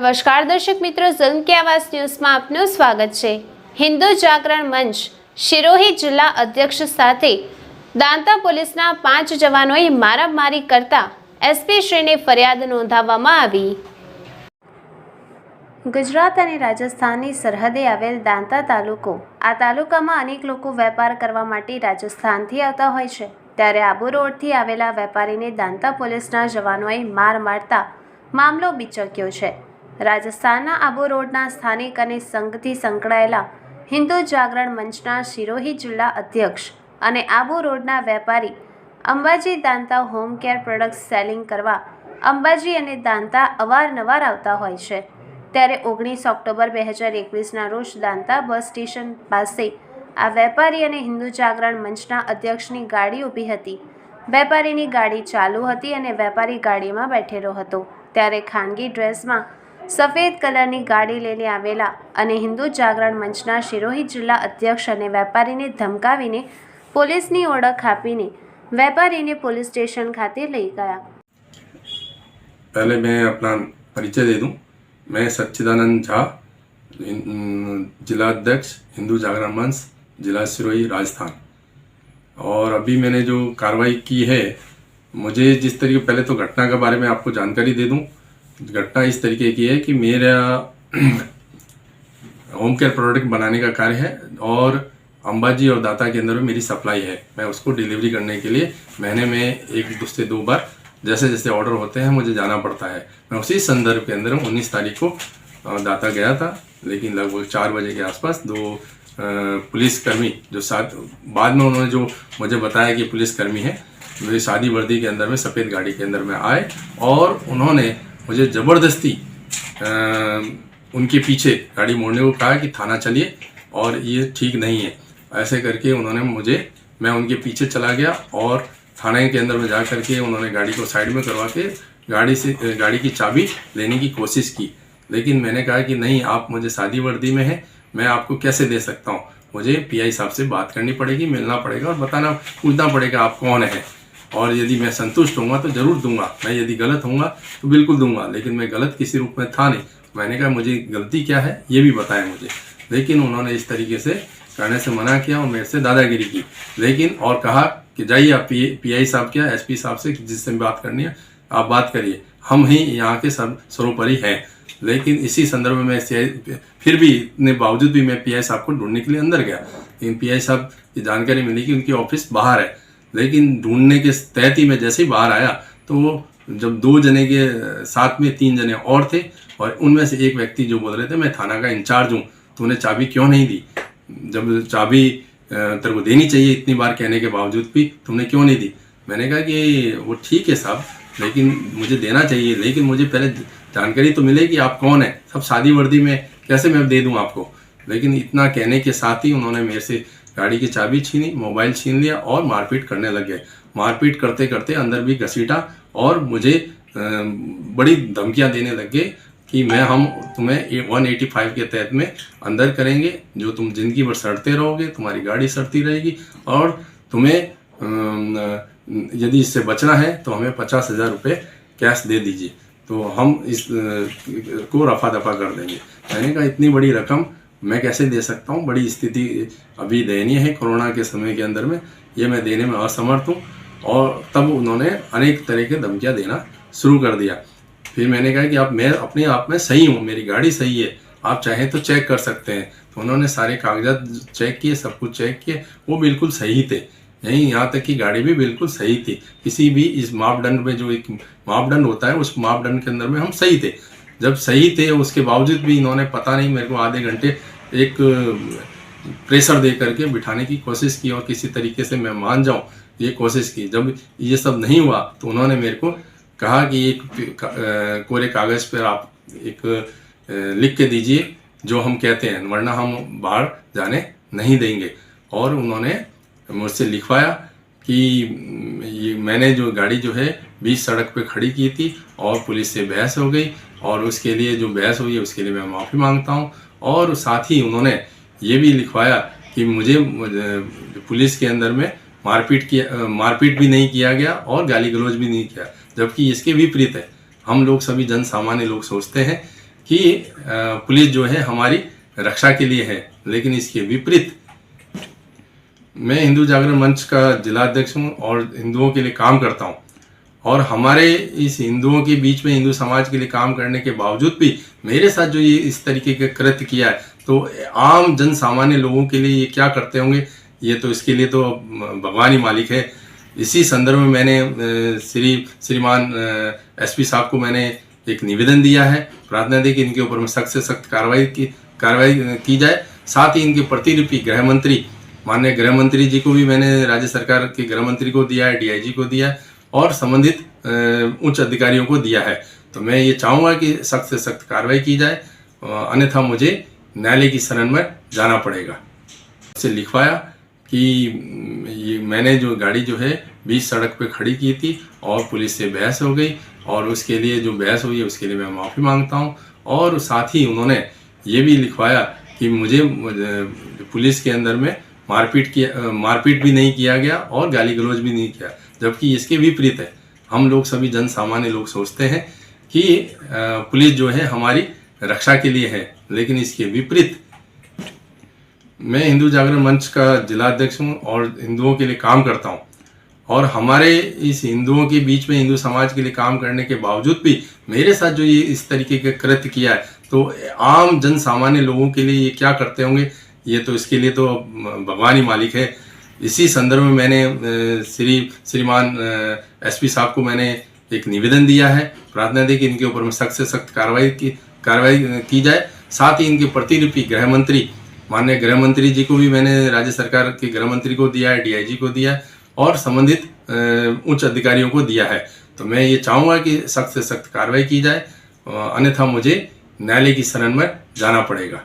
નમસ્કાર દર્શક મિત્રો, ઝુલ્મ की आवाज ન્યૂઝમાં આપનું સ્વાગત છે। હિન્દુ જાગરણ મંચ શિરોહી જિલ્લા અધ્યક્ષ સાથે દાંતા પોલીસના 5 જવાનોએ મારામારી કરતા એસપી શ્રીને ફરિયાદ નોંધાવવામાં આવી। ગુજરાત અને રાજસ્થાનની સરહદે આવેલ દાંતા તાલુકો, આ તાલુકામાં અનેક લોકો વેપાર કરવા માટે રાજસ્થાનથી આવતા હોય છે, ત્યારે આબુ રોડથી આવેલા વેપારીને દાંતા પોલીસના જવાનોએ માર મારતા મામલો બીચક્યો છે। રાજસ્થાનના આબુ રોડના સ્થાનિક અને સંઘથી સંકળાયેલા હિન્દુ જાગરણ મંચના શિરોહી જિલ્લા અધ્યક્ષ અને આબુ રોડના વેપારી Ambaji Danta home care products selling કરવા અંબાજી અને દાંતા અવારનવાર આવતા હોય છે, ત્યારે 19 ઓક્ટોબર 2021ના રોજ દાંતા બસ સ્ટેશન પાસે આ વેપારી અને હિન્દુ જાગરણ મંચના અધ્યક્ષની ગાડી ઊભી હતી। વેપારીની ગાડી ચાલુ હતી અને વેપારી ગાડીમાં બેઠેલો હતો, ત્યારે ખાનગી ડ્રેસમાં સફેદ કલરની ગાડી લઈને આવેલા અને હિન્દુ જાગરણ મંચના શિરોહી જિલ્લા અધ્યક્ષ અને વેપારીને ધમકાવીને પોલીસની ઓળખ આપીને વેપારીને પોલીસ स्टेशन खाते ले गया। पहले मैं अपना परिचय दे दूं। मैं सच्चिदानंद झा, जिला अध्यक्ष हिंदू जागरण मंच, जिला सिरोही, राजस्थान। और अभी मैंने जो कार्रवाई की है, मुझे जिस तरीके, पहले तो घटना के बारे में आपको जानकारी दे दूं। घटना इस तरीके की है कि मेरा होम केयर प्रोडक्ट बनाने का कार्य है और अंबाजी और दाता के अंदर में मेरी सप्लाई है। मैं उसको डिलीवरी करने के लिए महीने में 1 से 2 बार जैसे जैसे ऑर्डर होते हैं मुझे जाना पड़ता है। मैं उसी संदर्भ के अंदर 19 तारीख को दाता गया था, लेकिन लगभग 4 बजे के आसपास 2 पुलिसकर्मी जो साथ, बाद में उन्होंने जो मुझे बताया कि पुलिसकर्मी है, मेरी शादी वर्दी के अंदर में सफ़ेद गाड़ी के अंदर में आए और उन्होंने मुझे ज़बरदस्ती उनके पीछे गाड़ी मोड़ने को कहा कि थाना चलिए और ये ठीक नहीं है। ऐसे करके उन्होंने मैं उनके पीछे चला गया और थाने के अंदर में जा करके उन्होंने गाड़ी को साइड में करवा के गाड़ी की चाबी लेने की कोशिश की, लेकिन मैंने कहा कि नहीं, आप मुझे शादी वर्दी में हैं, मैं आपको कैसे दे सकता हूँ, मुझे पीआई साहब से बात करनी पड़ेगी, मिलना पड़ेगा और पूछना पड़ेगा आप कौन है, और यदि मैं संतुष्ट होऊंगा तो ज़रूर दूंगा, मैं यदि गलत होऊंगा तो बिल्कुल दूंगा, लेकिन मैं गलत किसी रूप में था नहीं। मैंने कहा मुझे गलती क्या है ये भी बताएं मुझे, लेकिन उन्होंने इस तरीके से करने से मना किया और मेरे से दादागिरी की, लेकिन और कहा कि जाइए आप पीआई साहब क्या एसपी साहब से जिससे बात करनी है आप बात करिए, हम ही यहाँ के सर्वोपरि हैं। लेकिन इसी संदर्भ में फिर भी इतने बावजूद भी मैं पीआई साहब को ढूंढने के लिए अंदर गया, लेकिन पीआई साहब की जानकारी मिली कि उनकी ऑफिस बाहर है, लेकिन ढूंढने के तहत ही मैं जैसे ही बाहर आया तो जब 2 जने के साथ में 3 जने और थे और उनमें से एक व्यक्ति जो बोल रहे थे मैं थाना का इंचार्ज हूँ, तूने चाबी क्यों नहीं दी, जब चाबी तेरे को देनी चाहिए, इतनी बार कहने के बावजूद भी तुमने क्यों नहीं दी। मैंने कहा कि वो ठीक है साहब, लेकिन मुझे देना चाहिए, लेकिन मुझे पहले जानकारी तो मिले कि आप कौन है, सब शादी वर्दी में कैसे मैं दे दूं आपको। लेकिन इतना कहने के साथ ही उन्होंने मेरे से गाड़ी की चाबी छीनी, मोबाइल छीन लिया और मारपीट करने लग गए। मारपीट करते करते अंदर भी घसीटा और मुझे बड़ी धमकियां देने लग गए कि हम तुम्हें 185 के तहत में अंदर करेंगे, जो तुम जिंदगी भर सड़ते रहोगे, तुम्हारी गाड़ी सड़ती रहेगी और तुम्हें यदि इससे बचना है तो हमें 50,000 रुपये कैश दे दीजिए, तो हम इस को रफा दफा कर देंगे। मैंने कहा इतनी बड़ी रकम मैं कैसे दे सकता हूँ, बड़ी स्थिति अभी दयनीय है कोरोना के समय के अंदर में, ये मैं देने में असमर्थ हूँ। और तब उन्होंने अनेक तरह के धमकियाँ देना शुरू कर दिया। फिर मैंने कहा कि मैं अपने आप में सही हूँ, मेरी गाड़ी सही है, आप चाहें तो चेक कर सकते हैं। तो उन्होंने सारे कागजात चेक किए, सब कुछ चेक किए, वो बिल्कुल सही थे, यहीं यहाँ तक कि गाड़ी भी बिल्कुल सही थी। किसी भी इस मापदंड में जो एक मापदंड होता है उस मापदंड के अंदर में हम सही थे। जब सही थे उसके बावजूद भी इन्होंने पता नहीं मेरे को आधे घंटे एक प्रेशर दे करके बिठाने की कोशिश की और किसी तरीके से मैं मान जाऊँ ये कोशिश की। जब ये सब नहीं हुआ तो उन्होंने मेरे को कहा कि एक कोरे कागज़ पर आप एक लिख के दीजिए जो हम कहते हैं, वरना हम बाहर जाने नहीं देंगे। और उन्होंने मुझसे लिखवाया कि ये मैंने जो गाड़ी जो है बीच सड़क पे खड़ी की थी और पुलिस से बहस हो गई, और उसके लिए जो बहस हुई है उसके लिए मैं माफ़ी मांगता हूँ। और साथ ही उन्होंने ये भी लिखवाया कि मुझे पुलिस के अंदर में मारपीट भी नहीं किया गया और गाली गलौज भी नहीं किया, जबकि इसके विपरीत है। हम लोग सभी जन सामान्य लोग सोचते हैं कि पुलिस जो है हमारी रक्षा के लिए है, लेकिन इसके विपरीत मैं हिंदू जागरण मंच का जिला अध्यक्ष हूँ और हिंदुओं के लिए काम करता हूँ। और हमारे इस हिंदुओं के बीच में हिंदू समाज के लिए काम करने के बावजूद भी मेरे साथ जो ये इस तरीके का कृत्य किया है, तो आम जन सामान्य लोगों के लिए ये क्या करते होंगे, ये तो इसके लिए तो भगवान ही मालिक है। इसी संदर्भ में मैंने श्रीमान एसपी साहब को मैंने एक निवेदन दिया है, प्रार्थना दी कि इनके ऊपर में सख्त से सख्त कार्रवाई की जाए। साथ ही इनके प्रतिरूपी गृह मंत्री, माननीय गृह मंत्री जी को भी मैंने राज्य सरकार के गृह मंत्री को दिया है, डीआईजी को दिया है और संबंधित उच्च अधिकारियों को दिया है। तो मैं ये चाहूँगा कि सख्त से सख्त कार्रवाई की जाए, अन्यथा मुझे न्यायालय की शरण में जाना पड़ेगा। से लिखवाया कि ये मैंने जो गाड़ी जो है बीच सड़क पे खड़ी की थी और पुलिस से बहस हो गई, और उसके लिए जो बहस हुई है उसके लिए मैं माफ़ी मांगता हूँ। और साथ ही उन्होंने ये भी लिखवाया कि मुझे पुलिस के अंदर में मारपीट भी नहीं किया गया और गाली गलौज भी नहीं किया, जबकि इसके विपरीत है। हम लोग सभी जन सामान्य लोग सोचते हैं कि पुलिस जो है हमारी रक्षा के लिए है, लेकिन इसके विपरीत मैं हिंदू जागरण मंच का जिला अध्यक्ष हूँ और हिंदुओं के लिए काम करता हूँ। और हमारे इस हिंदुओं के बीच में हिंदू समाज के लिए काम करने के बावजूद भी मेरे साथ जो ये इस तरीके का कृत्य किया है, तो आम जन सामान्य लोगों के लिए ये क्या करते होंगे, ये तो इसके लिए तो भगवान ही मालिक है। इसी संदर्भ में मैंने श्रीमान एसपी साहब को मैंने एक निवेदन दिया है, प्रार्थना दी कि इनके ऊपर में सख्त से सख्त कार्रवाई की जाए। साथ ही इनके प्रतिरूपी गृह मंत्री, माननीय गृह मंत्री जी को भी मैंने राज्य सरकार के गृह मंत्री को दिया है, डीआईजी को दिया है और संबंधित उच्च अधिकारियों को दिया है। तो मैं ये चाहूँगा कि सख्त से सख्त कार्रवाई की जाए, अन्यथा मुझे न्यायालय की शरण में जाना पड़ेगा।